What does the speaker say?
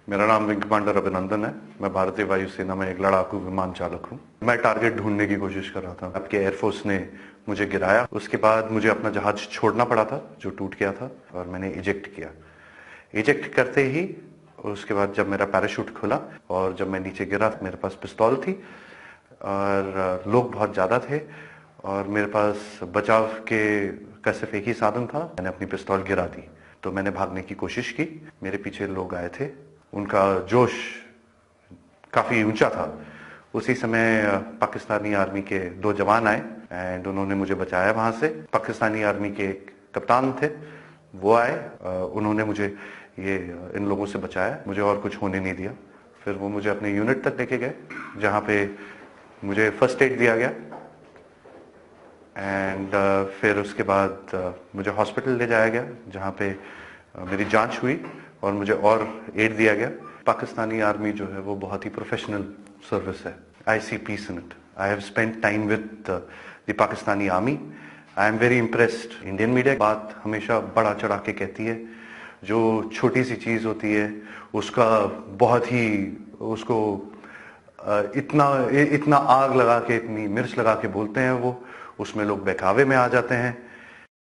मेरा नाम wing commander अभिनंदन है। मैं भारतीय वायुसेना में एक लड़ाकू विमान चालक हूँ। मैं टारगेट ढूंढने की कोशिश कर रहा था। आपके एयरफोर्स ने मुझे गिराया। उसके बाद मुझे अपना जहाज छोड़ना पड़ा था जो टूट गया था, और मैंने इजेक्ट किया। इजेक्ट करते ही उसके बाद जब मेरा पैराशूट खुला और जब मैं नीचे गिरा, मेरे पास पिस्तौल थी और लोग बहुत ज़्यादा थे और मेरे पास बचाव के का सिर्फ एक ही साधन था। मैंने अपनी पिस्तौल गिरा दी तो मैंने भागने की कोशिश की। मेरे पीछे लोग आए थे, उनका जोश काफ़ी ऊंचा था। उसी समय पाकिस्तानी आर्मी के 2 जवान आए एंड उन्होंने मुझे बचाया वहां से। पाकिस्तानी आर्मी के एक कप्तान थे, वो आए, उन्होंने मुझे इन लोगों से बचाया, मुझे और कुछ होने नहीं दिया। फिर वो मुझे अपने यूनिट तक लेके गए जहाँ पे मुझे फर्स्ट एड दिया गया एंड फिर उसके बाद मुझे हॉस्पिटल ले जाया गया जहाँ पे मेरी जांच हुई और मुझे और एड दिया गया। पाकिस्तानी आर्मी जो है वो बहुत ही प्रोफेशनल सर्विस है। I see peace in it. I have spent time with the Pakistani army. I am very impressed. Indian media बात हमेशा बढ़ा चढ़ा के कहती है, जो छोटी सी चीज़ होती है उसका बहुत ही उसको इतना इतना आग लगा के, इतनी मिर्च लगा के बोलते हैं वो, उसमें लोग बहकावे में आ जाते हैं।